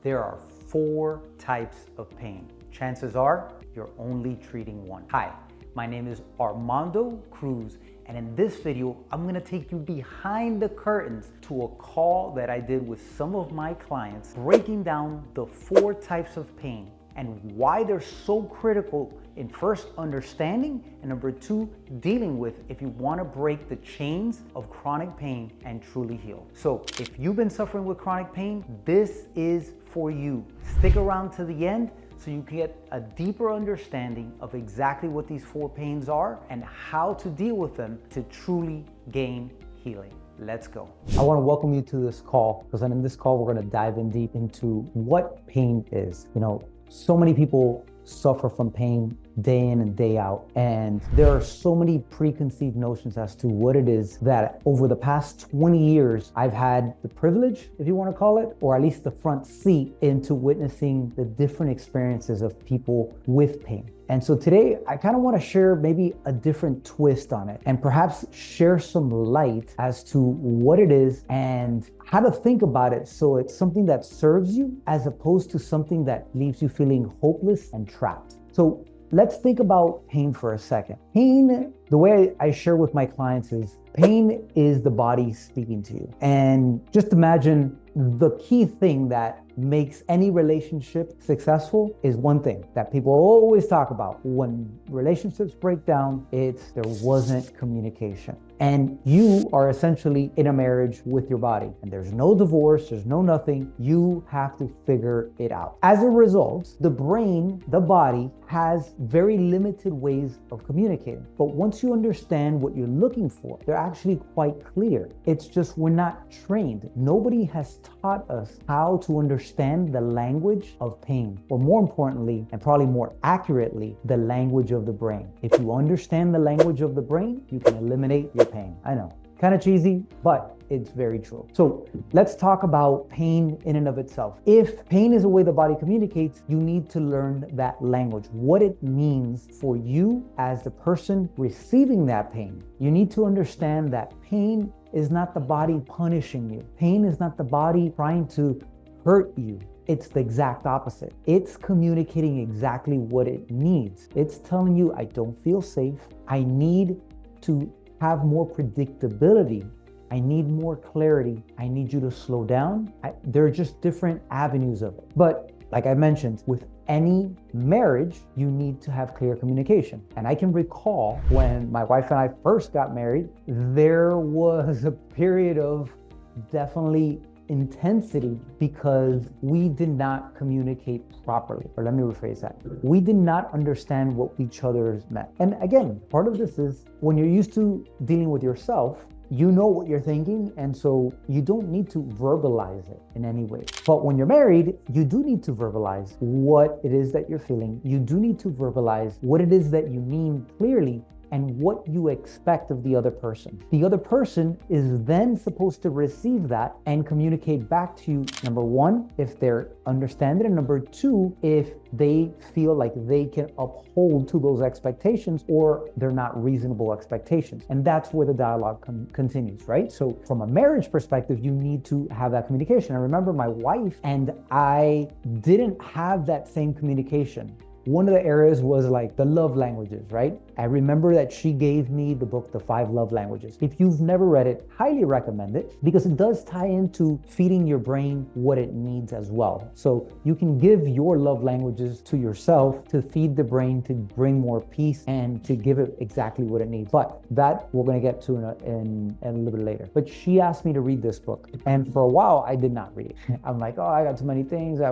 There are 4 types of pain. Chances are you're only treating one. Hi, my name is Armando Cruz, and in this video, I'm gonna take you behind the curtains to a call that I did with some of my clients, breaking down the 4 types of pain and why they're so critical in first understanding and number 2, dealing with if you wanna break the chains of chronic pain and truly heal. So if you've been suffering with chronic pain, this is for you. Stick around to the end so you can get a deeper understanding of exactly what these 4 pains are and how to deal with them to truly gain healing. Let's go. I want to welcome you to this call because in this call, we're going to dive in deep into what pain is. So many people suffer from pain day in and day out. And there are so many preconceived notions as to what it is that over the past 20 years, I've had the privilege, if you want to call it, or at least the front seat into witnessing the different experiences of people with pain. And so today, I kind of want to share maybe a different twist on it and perhaps share some light as to what it is and how to think about it so it's something that serves you as opposed to something that leaves you feeling hopeless and trapped. So let's think about pain for a second. Pain, the way I share with my clients is pain is the body speaking to you. And just imagine the key thing that makes any relationship successful is one thing that people always talk about. When relationships break down, it's there wasn't communication. And you are essentially in a marriage with your body. And there's no divorce, there's no nothing. You have to figure it out. As a result, the brain, the body, has very limited ways of communicating. But once you understand what you're looking for, they're actually quite clear. It's just we're not trained. Nobody has taught us how to understand the language of pain, or more importantly, and probably more accurately, the language of the brain. If you understand the language of the brain, you can eliminate your pain. I know, kind of cheesy, but it's very true. So let's talk about pain in and of itself. If pain is the way the body communicates, you need to learn that language, what it means for you as the person receiving that pain. You need to understand that pain is not the body punishing you. Pain is not the body trying to hurt you. It's the exact opposite. It's communicating exactly what it needs. It's telling you, I don't feel safe. I need to have more predictability. I need more clarity. I need you to slow down. There are just different avenues of it. But like I mentioned, with any marriage, you need to have clear communication. And I can recall when my wife and I first got married, there was a period of definitely intensity because we did not communicate properly. Or let me rephrase that. We did not understand what each other meant. And again, part of this is when you're used to dealing with yourself, you know what you're thinking, and so you don't need to verbalize it in any way. But when you're married, you do need to verbalize what it is that you're feeling. You do need to verbalize what it is that you mean clearly and what you expect of the other person. The other person is then supposed to receive that and communicate back to you, number 1, if they're understanding, and number 2, if they feel like they can uphold to those expectations or they're not reasonable expectations. And that's where the dialogue continues, right? So from a marriage perspective, you need to have that communication. I remember my wife and I didn't have that same communication. One of the areas was like the love languages, right? I remember that she gave me the book, The 5 Love Languages. If you've never read it, highly recommend it because it does tie into feeding your brain what it needs as well. So you can give your love languages to yourself to feed the brain, to bring more peace and to give it exactly what it needs. But that we're going to get to in a little bit later. But she asked me to read this book. And for a while, I did not read it. I'm like, I got too many things. I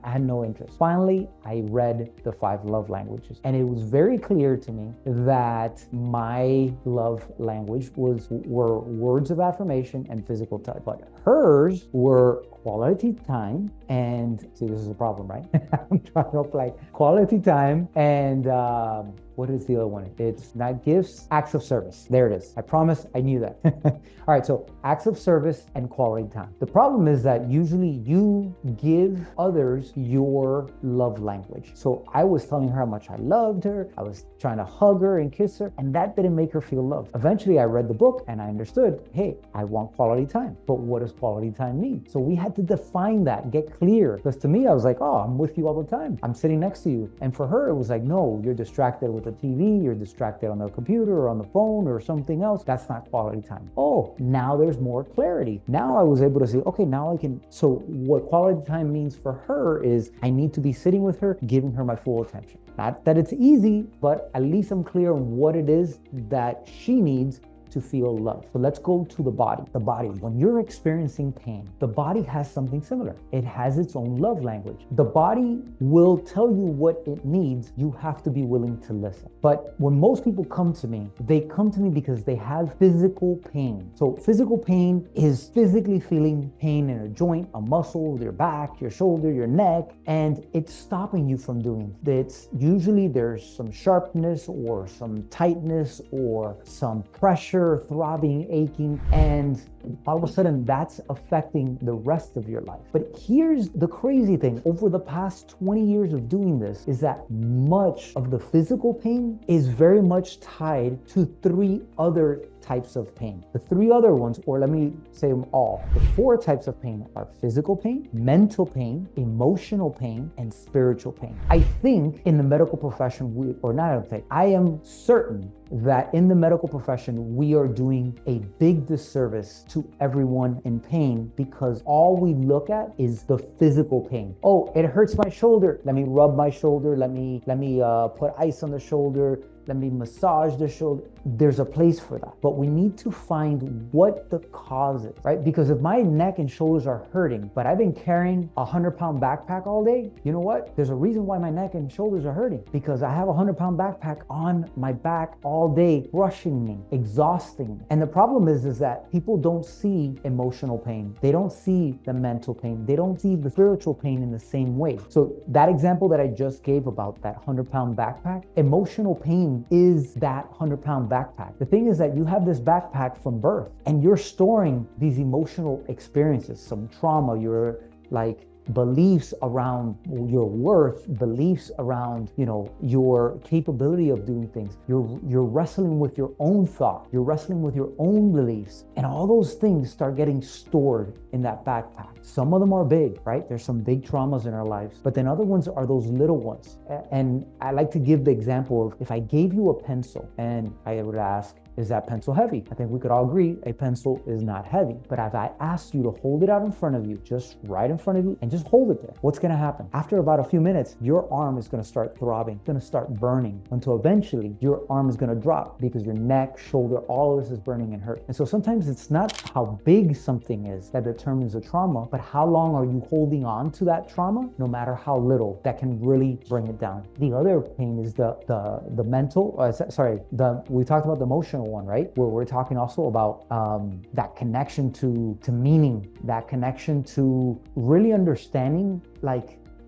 had no interest. Finally, I read The 5 Love Languages. And it was very clear to me that my love language were words of affirmation and physical touch. But hers were quality time and, see, this is a problem, right? I'm trying to apply quality time and what is the other one? It's not gifts, acts of service. There it is. I promise I knew that. All right, so acts of service and quality time. The problem is that usually you give others your love language. So I was telling her how much I loved her. I was trying to hug her and kiss her, and that didn't make her feel loved. Eventually, I read the book and I understood, hey, I want quality time. But what does quality time mean? So we had had to define that, get clear. Because to me, I was like, oh, I'm with you all the time. I'm sitting next to you. And for her, it was like, no, you're distracted with the TV, you're distracted on the computer or on the phone or something else. That's not quality time. Oh, now there's more clarity. Now I was able to say, okay, now I can. So what quality time means for her is I need to be sitting with her, giving her my full attention. Not that it's easy, but at least I'm clear on what it is that she needs to feel love. So let's go to the body. The body, when you're experiencing pain, the body has something similar. It has its own love language. The body will tell you what it needs. You have to be willing to listen. But when most people come to me, they come to me because they have physical pain. So physical pain is physically feeling pain in a joint, a muscle, your back, your shoulder, your neck, and it's stopping you from doing it. It's usually there's some sharpness or some tightness or some pressure, throbbing, aching, and all of a sudden that's affecting the rest of your life. But here's the crazy thing. Over the past 20 years of doing this is that much of the physical pain is very much tied to 3 other types of pain. The 3 other ones, or let me say them all. The 4 types of pain are physical pain, mental pain, emotional pain, and spiritual pain. I think in the medical profession, I am certain that in the medical profession, we are doing a big disservice to everyone in pain because all we look at is the physical pain. Oh, it hurts my shoulder. Let me rub my shoulder. Let me put ice on the shoulder. Let me massage the shoulder. There's a place for that. But we need to find what the cause is, right? Because if my neck and shoulders are hurting, but I've been carrying a 100-pound backpack all day, you know what? There's a reason why my neck and shoulders are hurting, because I have a 100-pound backpack on my back all day, crushing me, exhausting me. And the problem is that people don't see emotional pain. They don't see the mental pain. They don't see the spiritual pain in the same way. So that example that I just gave about that 100-pound backpack, emotional pain is that 100-pound backpack. The thing is that you have this backpack from birth and you're storing these emotional experiences, some trauma, your beliefs around your worth, beliefs around, your capability of doing things. You're wrestling with your own thought. You're wrestling with your own beliefs. And all those things start getting stored in that backpack. Some of them are big, right? There's some big traumas in our lives, but then other ones are those little ones. And I like to give the example of if I gave you a pencil and I would ask, is that pencil heavy? I think we could all agree a pencil is not heavy. But if I asked you to hold it out in front of you, just right in front of you, and just hold it there, what's gonna happen? After about a few minutes, your arm is gonna start throbbing, it's gonna start burning, until eventually your arm is gonna drop because your neck, shoulder, all of this is burning and hurt. And so sometimes it's not how big something is that determines a trauma, but how long are you holding on to that trauma, no matter how little, that can really bring it down. The other pain is the mental, we talked about the emotional one, right? Where we're talking also about that connection to meaning, that connection to really understanding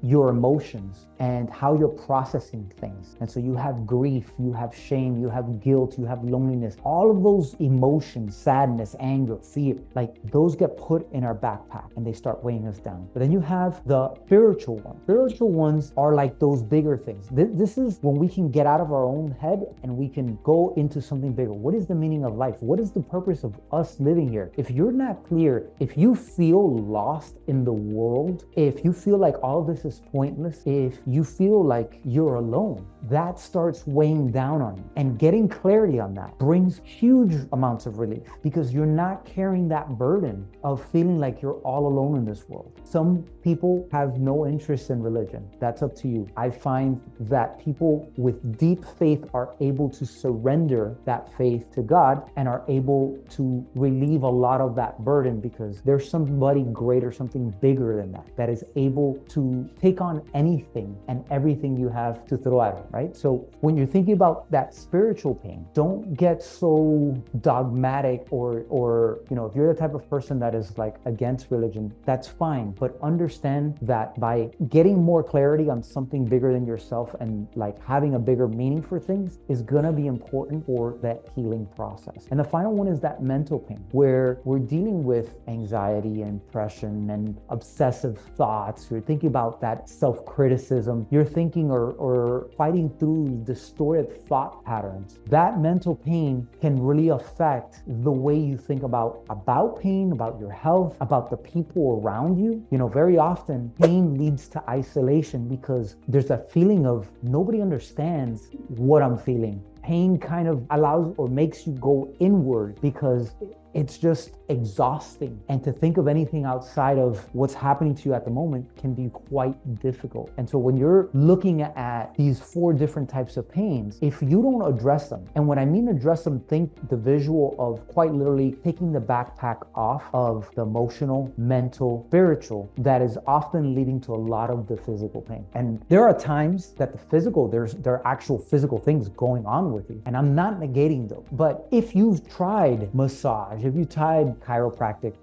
your emotions and how you're processing things. And so you have grief, you have shame, you have guilt, you have loneliness, all of those emotions, sadness, anger, fear, those get put in our backpack and they start weighing us down. But then you have the spiritual ones. Spiritual ones are like those bigger things. This is when we can get out of our own head and we can go into something bigger. What is the meaning of life? What is the purpose of us living here? If you're not clear, if you feel lost in the world, if you feel like all of this is pointless, if you feel like you're alone, that starts weighing down on you. And getting clarity on that brings huge amounts of relief because you're not carrying that burden of feeling like you're all alone in this world. Some people have no interest in religion. That's up to you. I find that people with deep faith are able to surrender that faith to God and are able to relieve a lot of that burden because there's somebody greater, something bigger than that is able to take on anything and everything you have to throw at it, right? So when you're thinking about that spiritual pain, don't get so dogmatic or if you're the type of person that is against religion, that's fine. But understand that by getting more clarity on something bigger than yourself and having a bigger meaning for things is gonna be important for that healing process. And the final one is that mental pain, where we're dealing with anxiety and depression and obsessive thoughts. You're thinking about that self-criticism. You're thinking or fighting through distorted thought patterns. That mental pain can really affect the way you think about pain, about your health, about the people around you. You know, very often pain leads to isolation because there's that feeling of nobody understands what I'm feeling. Pain kind of allows or makes you go inward because it's just exhausting. And to think of anything outside of what's happening to you at the moment can be quite difficult. And so when you're looking at these 4 different types of pains, if you don't address them, and when I mean address them, think the visual of quite literally taking the backpack off of the emotional, mental, spiritual, that is often leading to a lot of the physical pain. And there are times that the physical, there are actual physical things going on with you. And I'm not negating those. But if you've tried massage, if you tried chiropractic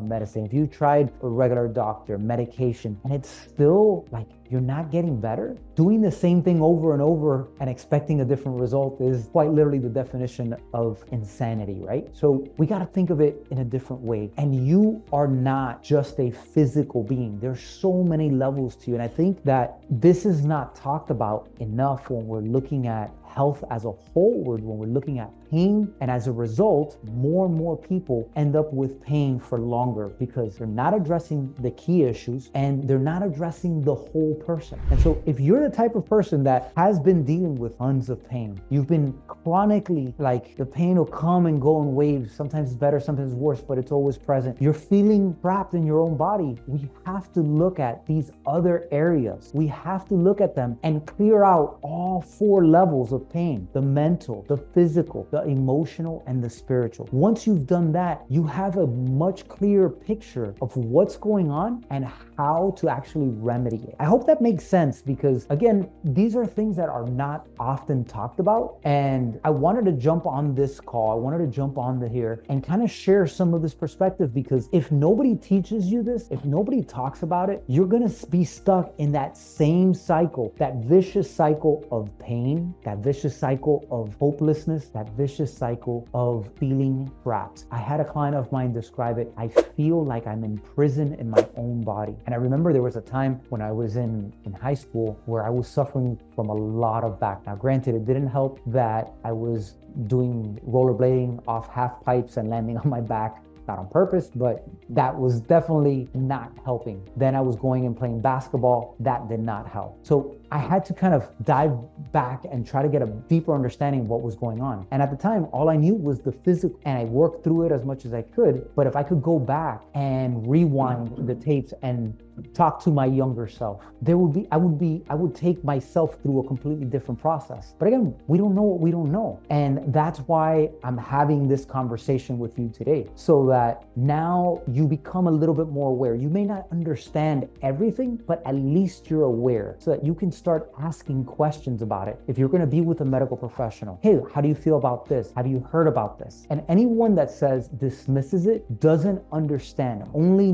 medicine, if you tried a regular doctor, medication, and it's still like you're not getting better, doing the same thing over and over and expecting a different result is quite literally the definition of insanity, right? So we got to think of it in a different way. And you are not just a physical being. There's so many levels to you. And I think that this is not talked about enough when we're looking at health as a whole, when we're looking at pain. And as a result, more and more people end up with pain for longer because they're not addressing the key issues and they're not addressing the whole person. And so if you're the type of person that has been dealing with tons of pain, you've been chronically, like, the pain will come and go in waves. Sometimes it's better, sometimes it's worse, but it's always present. You're feeling trapped in your own body. We have to look at these other areas. We have to look at them and clear out all 4 levels of pain: the mental, the physical, the emotional, and the spiritual. Once you've done that, you have a much clearer picture of what's going on and how to actually remedy it. I hope that makes sense because, again, these are things that are not often talked about. And I wanted to jump on this call. I wanted to jump on here and kind of share some of this perspective because if nobody teaches you this, if nobody talks about it, you're going to be stuck in that same cycle, that vicious cycle of pain, that vicious cycle of hopelessness, that vicious cycle of feeling trapped. I had a client of mine describe it: I feel like I'm in prison in my own body. And I remember there was a time when I was in high school where I was suffering from a lot of back. Now, granted, it didn't help that I was doing rollerblading off half pipes and landing on my back, not on purpose, but that was definitely not helping. Then I was going and playing basketball. That did not help. So I had to kind of dive back and try to get a deeper understanding of what was going on. And at the time, all I knew was the physical, and I worked through it as much as I could. But if I could go back and rewind the tapes and talk to my younger self, I would take myself through a completely different process. But again, we don't know what we don't know. And that's why I'm having this conversation with you today, so that now you become a little bit more aware. You may not understand everything, but at least you're aware, so that you can start asking questions about it. If you're going to be with a medical professional, hey, how do you feel about this? Have you heard about this? And anyone that dismisses it doesn't understand, only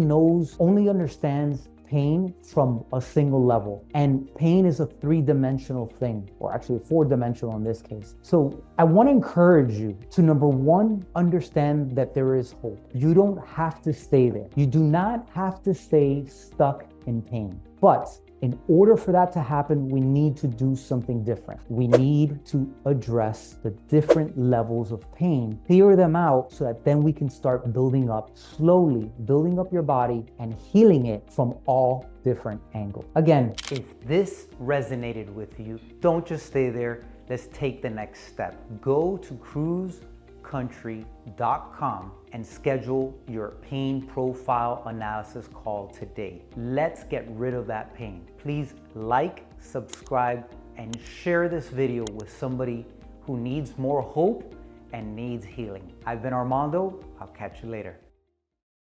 understands pain from a single level. And pain is a 3-dimensional thing, or actually 4-dimensional in this case. So I want to encourage you to, number 1, understand that there is hope. You don't have to stay there. You do not have to stay stuck in pain. But in order for that to happen, we need to do something different. We need to address the different levels of pain, clear them out, so that then we can start slowly building up your body and healing it from all different angles. Again, if this resonated with you, don't just stay there. Let's take the next step. Go to cruisecountry.com and schedule your pain profile analysis call today. Let's get rid of that pain. Please like, subscribe, and share this video with somebody who needs more hope and needs healing. I've been Armando. I'll catch you later.